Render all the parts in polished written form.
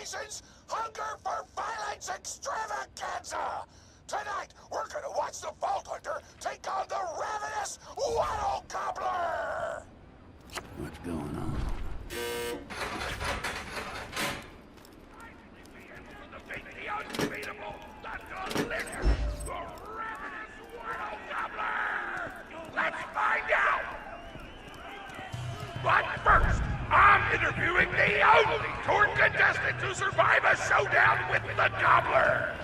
nation's hunger for violence extravaganza! Tonight, we're gonna watch the Vault Hunter take on the Ravenous Wattle Gobbler! What's going on? Let's find out! But first, I'm interviewing the only Torgue contestant to survive a showdown with the Gobbler!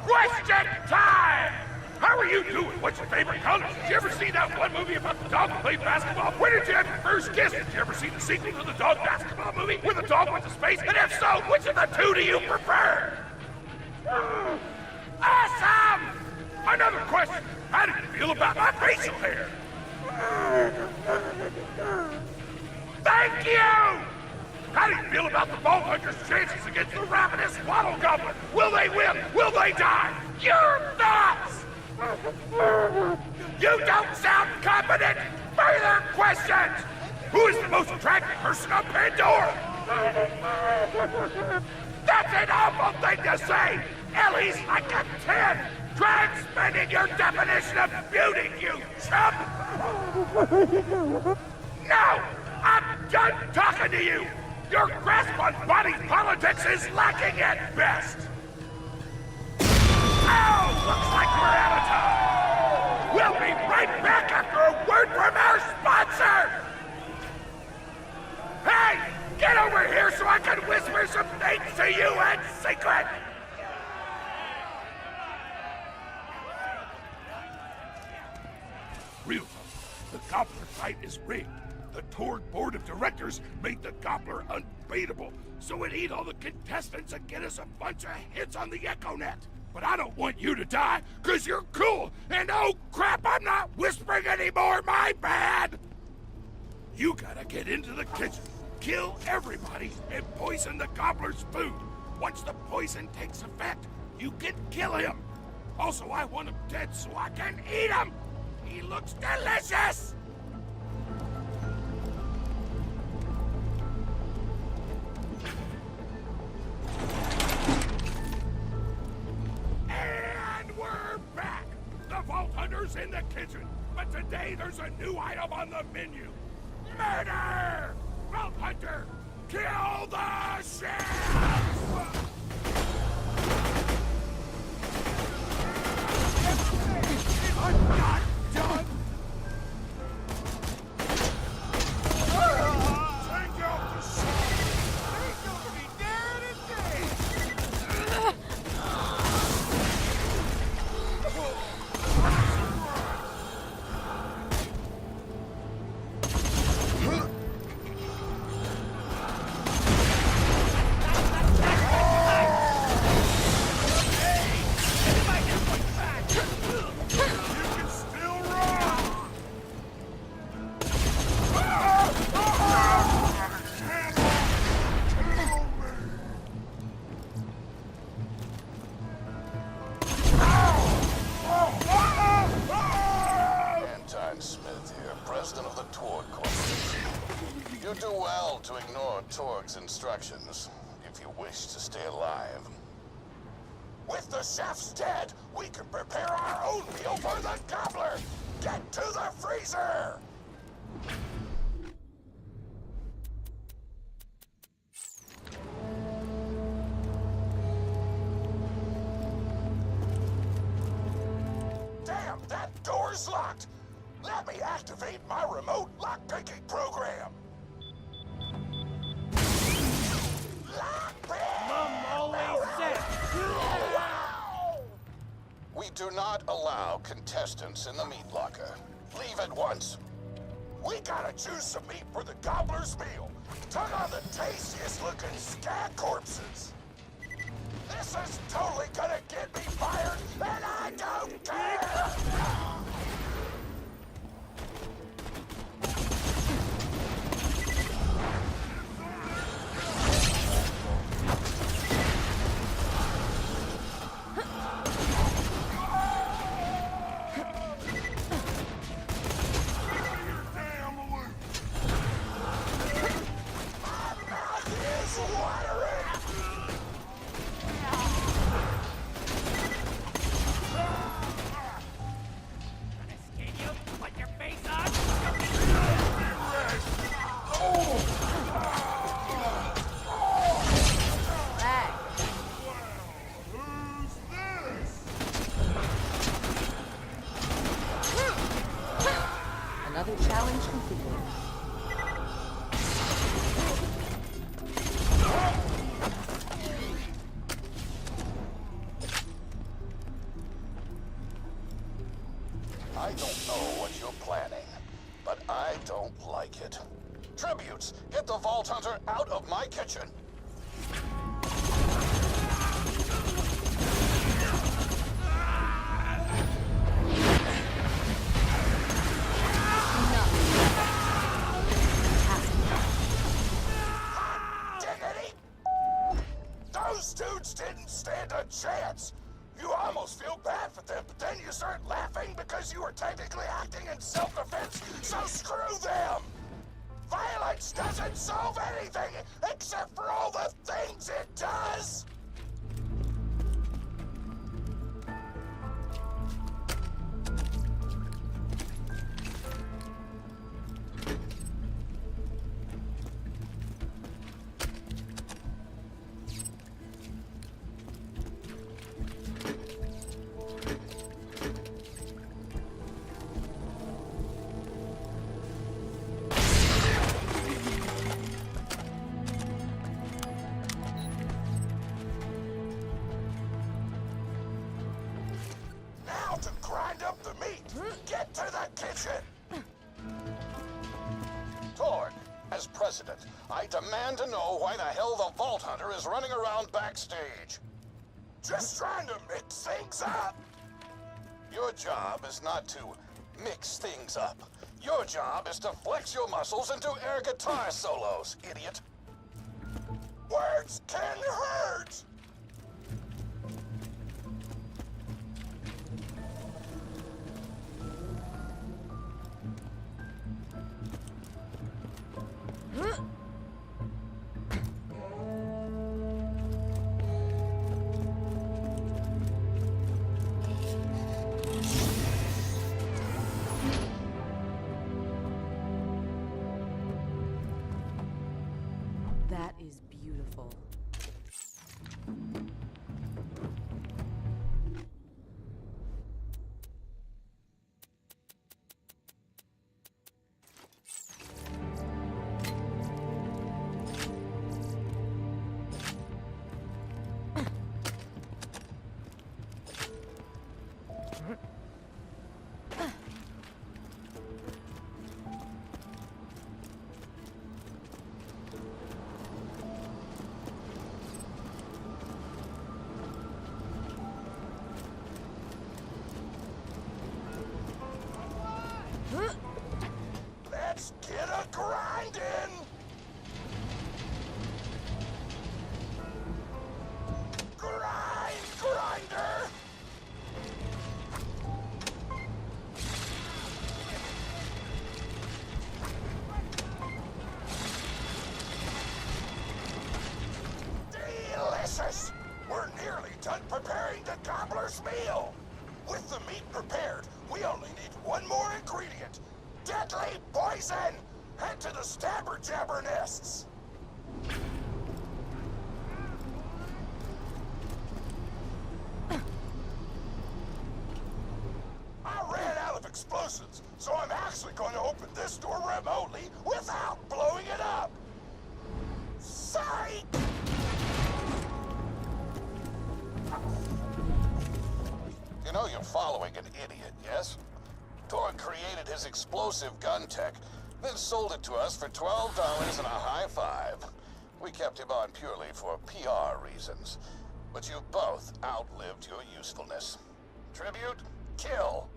Question time! How are you doing? What's your favorite color? Did you ever see that one movie about the dog who played basketball? Where did you have your first kiss? Did you ever see the sequel to the dog basketball movie where the dog went to space? And if so, which of the two do you prefer? Awesome! Another question. How did you feel about my facial hair? Thank you! How do you feel about the Vault Hunter's chances against the Ravenous Wattle Gobbler? Will they win? Will they die? Your thoughts! You don't sound confident! Further questions! Who is the most attractive person on Pandora? That's an awful thing to say! Ellie's like a 10! Try expanding your definition of beauty, you chump! No! I'm done talking to you! Your grasp on body politics is lacking at best! Oh, looks like we're out of time! We'll be right back after a word from our sponsor! Hey! Get over here so I can whisper some things to you in secret! Real talk, the Gobbler fight is rigged. The Torgue board of directors made the Gobbler unbeatable, so it eat all the contestants and get us a bunch of hits on the EchoNet. But I don't want you to die, cause you're cool, and oh crap, I'm not whispering anymore, my bad! You gotta get into the kitchen, kill everybody, and poison the Gobbler's food. Once the poison takes effect, you can kill him. Also, I want him dead so I can eat him! He looks delicious! And we're back! The Vault Hunter's in the kitchen, but today there's a new item on the menu. Murder! Vault Hunter, kill the chef! I'm not done! Take out the chef! He's gonna be dead and dead! You do well to ignore Torgue's instructions, if you wish to stay alive. With the chefs dead, we can prepare our own meal for the Gobbler! Get to the freezer! Damn, that door's locked! Let me activate my remote lockpicking program! Mom always said. We do not allow contestants in the meat locker. Leave at once. We gotta choose some meat for the Gobbler's meal. Tug on the tastiest looking scat corpses. This is totally gonna get me fired, and I don't care! What? I don't know what you're planning, but I don't like it. Tributes, get the Vault Hunter out of my kitchen. Dignity! Those dudes didn't stand a chance. You almost feel bad for them, but then you start laughing because you were technically acting in self-defense, so screw them! Violence doesn't solve anything except for all the things it does! To grind up the meat! Get to the kitchen! Torgue, as president, I demand to know why the hell the Vault Hunter is running around backstage. Just trying to mix things up! Your job is not to mix things up. Your job is to flex your muscles and do air guitar solos, idiot. Words can hurt! That is beautiful. Let's get a grindin'! Grind, grinder! Delicious! We're nearly done preparing the Gobbler's meal! With the meat prepared, we only need one more ingredient. Deadly poison! Head to the stabber jabber nests! I ran out of explosives, so I'm actually going to open this door remotely without blowing it up! Psych! You know you're following an idiot, yes? Torgue created his explosive gun tech, then sold it to us for $12 and a high five. We kept him on purely for PR reasons. But you both outlived your usefulness. Tribute, kill.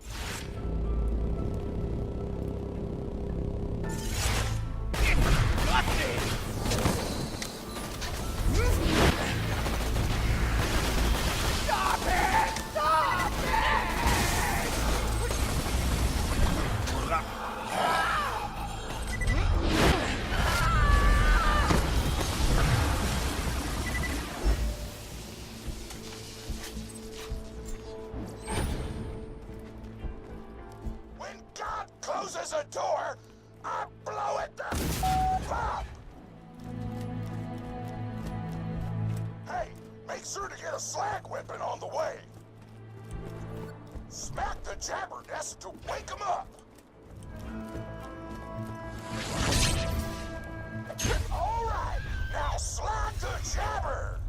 Got me! Stop it! Stop it! When God closes a door, I blow it the f up! Hey, make sure to get a slag weapon on the way. Smack the jabber nest to wake him up. All right, now slag the jabber.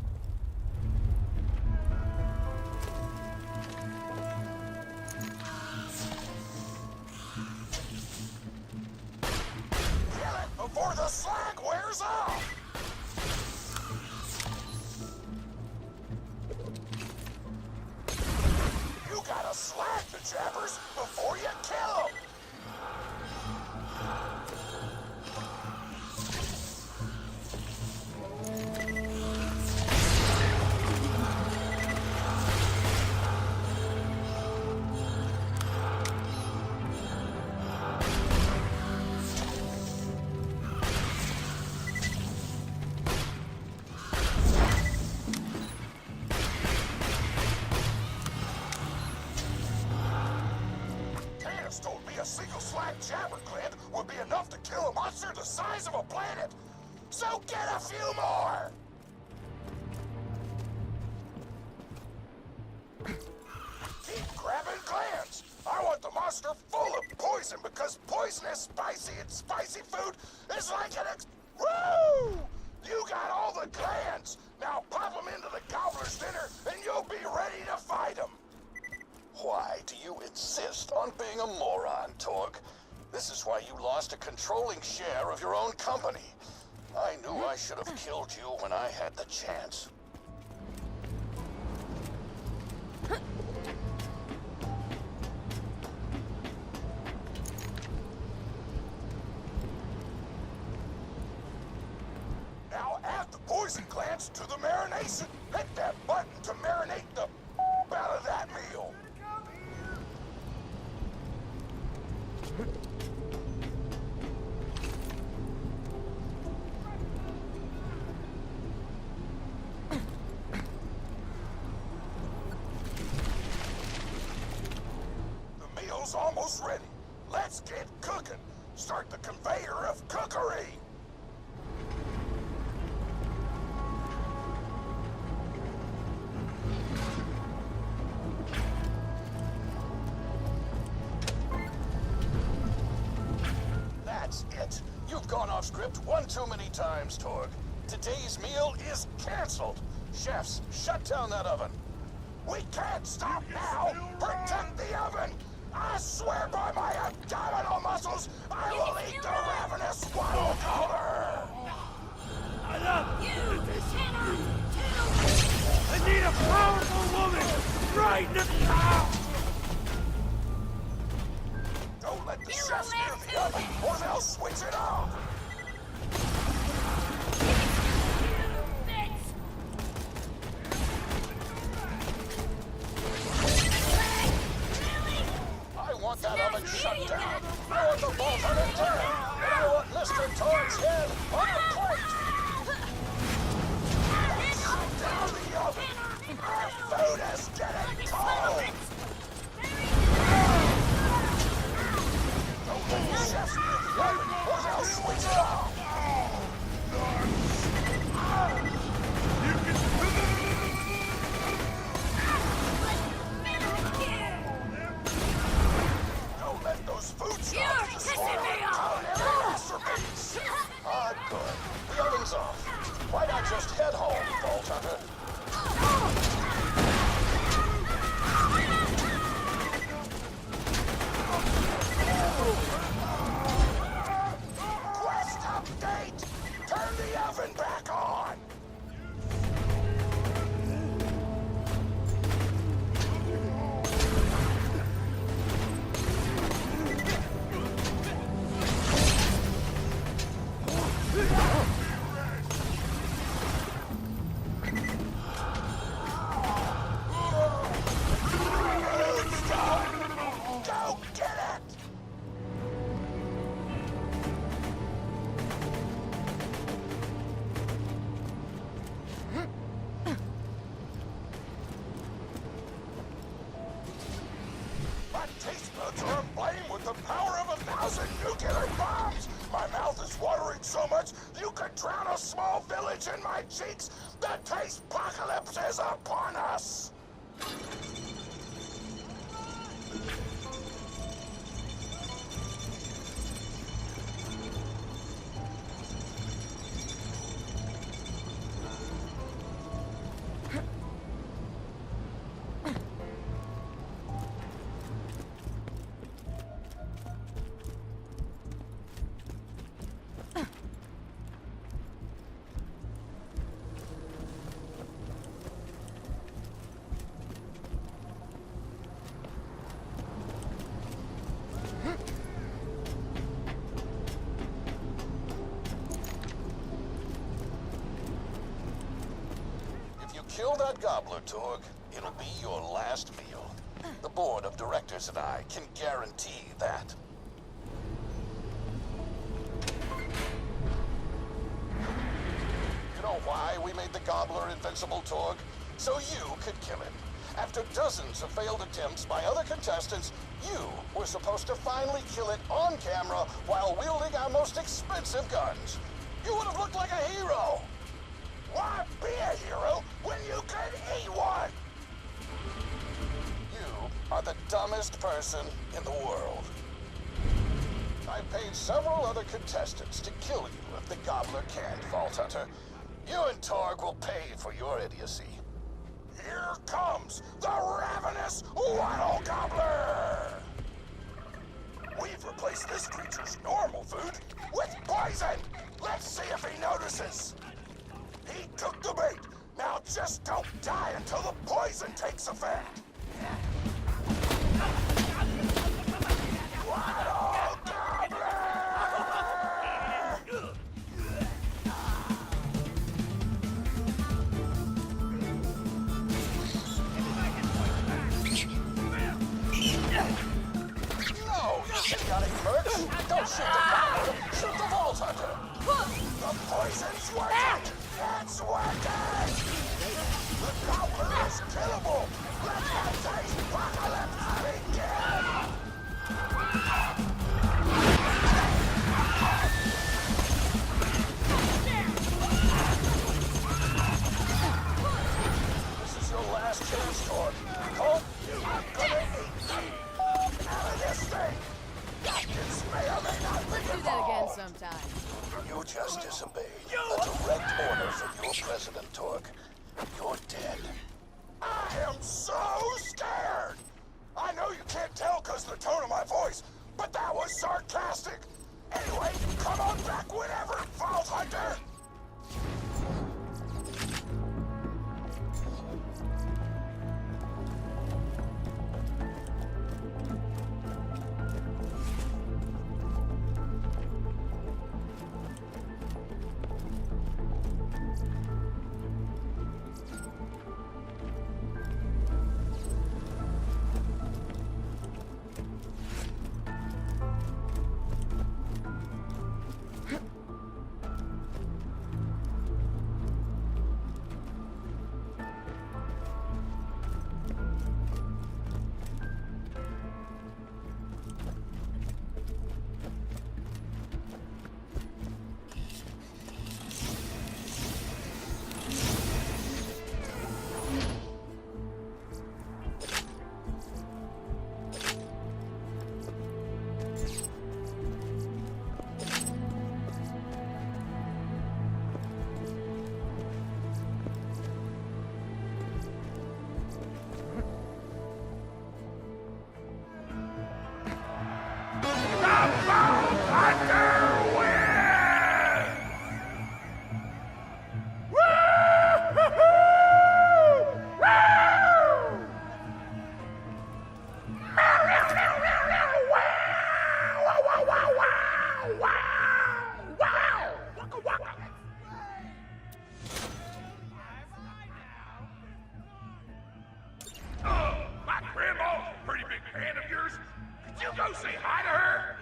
jabberclint would be enough to kill a monster the size of a planet. So get a few more! Keep grabbing glands. I want the monster full of poison because poison is spicy and spicy food is like an Woo! You got all the glands. Now pop them into the Gobbler's dinner and you'll be ready to fight him. Why do you insist on being a moron, Torgue? This is why you lost a controlling share of your own company. I knew I should have killed you when I had the chance. Now add the poison glands to the marination. Hit that button to marinate the out of that meal. The meal's almost ready. Let's get cooking. Start the conveyor of cookery. That's it. You've gone off script one too many times, Torgue. Today's meal is canceled. Chefs, shut down that oven. We can't stop now! Protect the oven! I swear by my abdominal muscles, I will eat the ravenous Wattle color! I need a powerful woman right now! Don't let the chefs near the oven, or they'll switch it off! I want that oven shut down! I want the bolt on it turned! And I want Mr. Torgue's head on a plate! Shut down the oven! Our food is getting cold! Don't let the chefs near the oven, or they'll switch it off! Don't let those food stuff destroy our culinary masterpiece! Ah, good. The oven's off. Why not just head home, Vault Hunter? Quest update! Turn the oven back on! Go get it! My taste buds are aflame with the power of 1,000 nuclear bombs! My mouth is watering so much, you could drown a small village in my cheeks! The taste apocalypse is upon us! Kill that Gobbler, Torgue. It'll be your last meal. The board of directors and I can guarantee that. You know why we made the Gobbler invincible, Torgue? So you could kill him. After dozens of failed attempts by other contestants, you were supposed to finally kill it on camera while wielding our most expensive guns. You would have looked like a hero. Why be a hero when you can eat one? You are the dumbest person in the world. I paid several other contestants to kill you if the Gobbler can't, Vault Hunter. You and Torgue will pay for your idiocy. Here comes the Ravenous Wattle Gobbler! We've replaced this creature's normal food with poison! Let's see if he notices! He took the bait! Now just don't die until the poison takes effect! Wattle Gobbler! No, you idiotic mercs! Don't shoot the Gobbler! Shoot the Vault Hunter! The poison's working! It's working! The Gobbler is killable! Let the taste apocalypse begin! This is your last chance, Torgue. Hope I'm gonna eat you out of this thing! This may or may not be Do that again sometime. You just disobeyed a direct order from your president, Torgue. You're dead. I am so scared! I know you can't tell because of the tone of my voice, but that was sarcastic! Anyway, come on back whenever, Vault Hunter! My grandma's a pretty big fan of yours. Could you go say hi to her?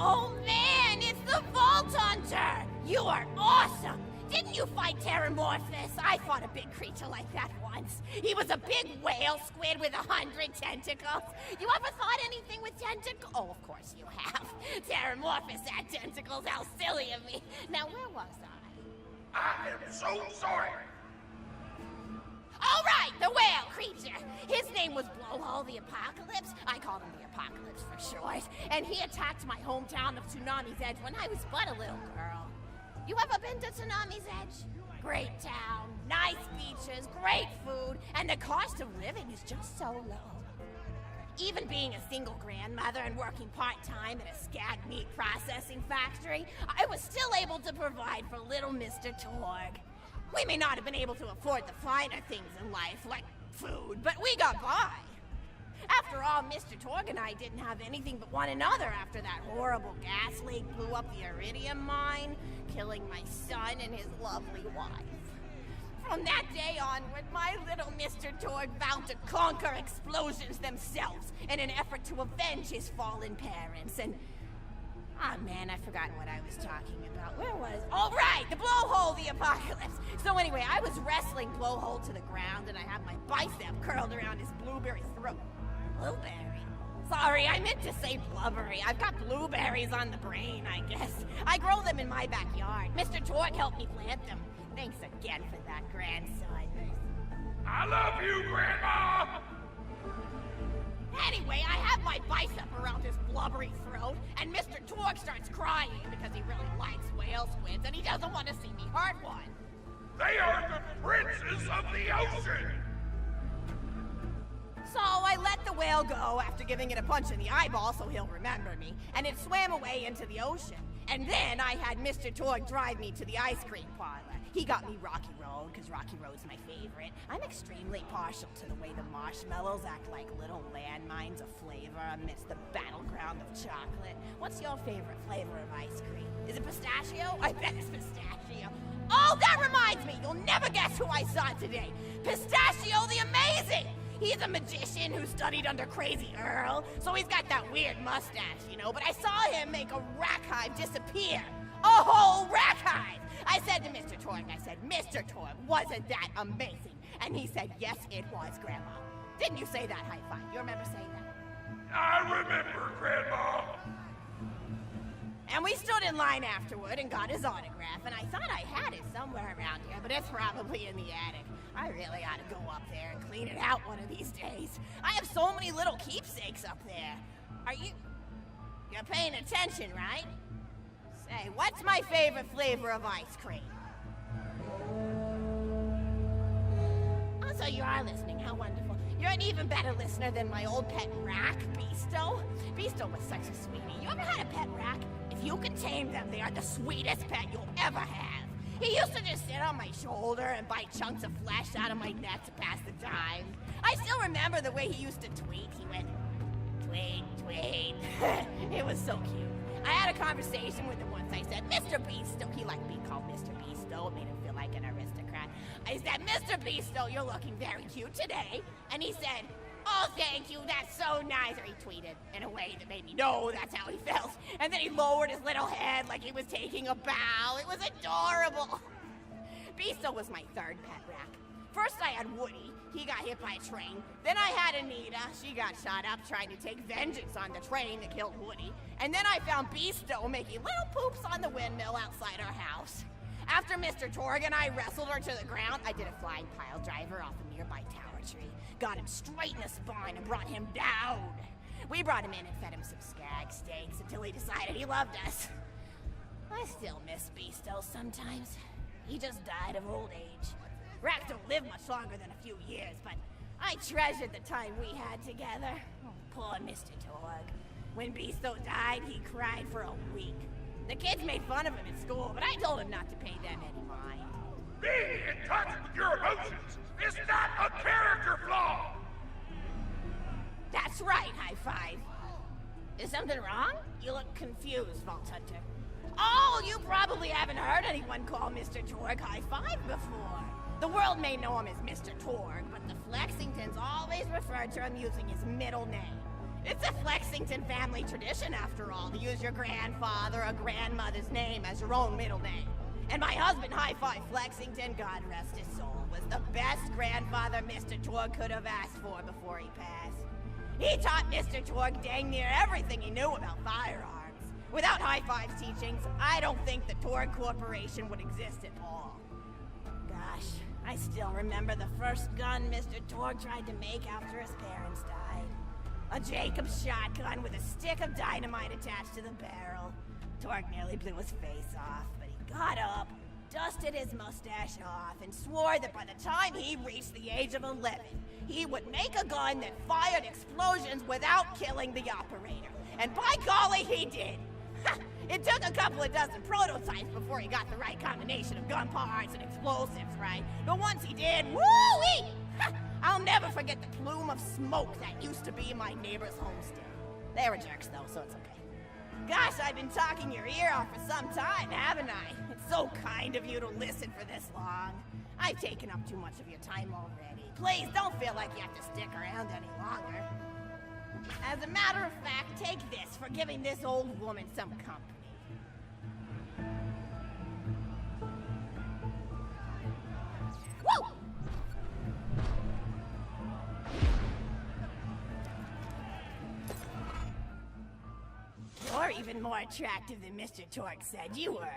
Oh man, it's the Vault Hunter! You are awesome! Didn't you fight Terramorphous? I fought a big creature like that once. He was a big whale squid with 100 tentacles. You ever thought anything with tentacles? Oh, of course you have. Terramorphous had tentacles, how silly of me. Now, where was I? I am so sorry. All right, the whale creature. His name was Blowhole the Apocalypse. I called him the Apocalypse for short. And he attacked my hometown of Tsunami's Edge when I was but a little girl. You ever been to Tsunami's Edge? Great town, nice beaches, great food, and the cost of living is just so low. Even being a single grandmother and working part-time at a scag meat processing factory, I was still able to provide for little Mr. Torgue. We may not have been able to afford the finer things in life, like food, but we got by. After all, Mr. Torgue and I didn't have anything but one another after that horrible gas leak blew up the iridium mine, killing my son and his lovely wife. From that day onward, my little Mr. Torgue vowed to conquer explosions themselves in an effort to avenge his fallen parents. And ah, man, I've forgotten what I was talking about. Where was? Oh, right, the blowhole, the apocalypse. So anyway, I was wrestling blowhole to the ground, and I had my bicep curled around his blueberry throat. Blueberry? Sorry, I meant to say blubbery. I've got blueberries on the brain, I guess. I grow them in my backyard. Mr. Torgue helped me plant them. Thanks again for that, grandson. I love you, Grandma! Anyway, I have my bicep around his blubbery throat, and Mr. Torgue starts crying because he really likes whale squids, and he doesn't want to see me hurt one. They are the princes of the ocean! So I let the whale go after giving it a punch in the eyeball so he'll remember me, and it swam away into the ocean. And then I had Mr. Torgue drive me to the ice cream parlor. He got me Rocky Road, because Rocky Road's my favorite. I'm extremely partial to the way the marshmallows act like little landmines of flavor amidst the battleground of chocolate. What's your favorite flavor of ice cream? Is it pistachio? I bet it's pistachio. Oh, that reminds me! You'll never guess who I saw today! Pistachio the Amazing! He's a magician who studied under Crazy Earl, so he's got that weird mustache, you know, but I saw him make a rack hive disappear. A whole rack hive! I said to Mr. Torgue, Mr. Torgue, wasn't that amazing? And he said, yes, it was, Grandma. Didn't you say that, high five? You remember saying that? I remember, Grandma! And we stood in line afterward and got his autograph, and I thought I had it somewhere around here, but it's probably in the attic. I really ought to go up there and clean it out one of these days. I have so many little keepsakes up there. You're paying attention, right? Say, what's my favorite flavor of ice cream? Oh, so you are listening, how wonderful. You're an even better listener than my old pet rack, Beasto. Beasto was such a sweetie. You ever had a pet rack? If you can tame them, they are the sweetest pet you'll ever have. He used to just sit on my shoulder and bite chunks of flesh out of my neck to pass the time. I still remember the way he used to tweet. He went, tweet, tweet. It was so cute. I had a conversation with him once. I said, Mr. Beasto. He liked being called Mr. Beasto. It made him feel like an aristocrat. I said, Mr. Beasto, you're looking very cute today. And he said, oh, thank you, that's so nice. Or he tweeted in a way that made me know that's how he felt. And then he lowered his little head like he was taking a bow. It was adorable. Beasto was my third pet rack. First I had Woody. He got hit by a train. Then I had Anita. She got shot up trying to take vengeance on the train that killed Woody. And then I found Beasto making little poops on the windmill outside our house. After Mr. Torgue and I wrestled her to the ground, I did a flying pile driver off a nearby tower tree, got him straight in the spine and brought him down. We brought him in and fed him some skag steaks until he decided he loved us. I still miss Beasto sometimes. He just died of old age. Racks don't live much longer than a few years, but I treasured the time we had together. Oh, poor Mr. Torgue. When Beasto died, he cried for a week. The kids made fun of him at school, but I told him not to pay them any mind. Being in touch with your emotions is not a character flaw! That's right, high five. Is something wrong? You look confused, Vault Hunter. Oh, you probably haven't heard anyone call Mr. Torgue high five before. The world may know him as Mr. Torgue, but the Flexingtons always refer to him using his middle name. It's a Flexington family tradition, after all, to use your grandfather or grandmother's name as your own middle name. And my husband, High Five Flexington, God rest his soul, was the best grandfather Mr. Torgue could have asked for before he passed. He taught Mr. Torgue dang near everything he knew about firearms. Without High Five's teachings, I don't think the Torgue Corporation would exist at all. Gosh, I still remember the first gun Mr. Torgue tried to make after his parents died. A Jacobs shotgun with a stick of dynamite attached to the barrel. Torgue nearly blew his face off, but he got up, dusted his mustache off, and swore that by the time he reached the age of 11, he would make a gun that fired explosions without killing the operator. And by golly, he did! It took a couple of dozen prototypes before he got the right combination of gun parts and explosives, right? But once he did, woo-wee! I'll never forget the plume of smoke that used to be in my neighbor's homestead. They were jerks, though, so it's okay. Gosh, I've been talking your ear off for some time, haven't I? It's so kind of you to listen for this long. I've taken up too much of your time already. Please don't feel like you have to stick around any longer. As a matter of fact, take this for giving this old woman some company. Woo! You're even more attractive than Mr. Torgue said you were.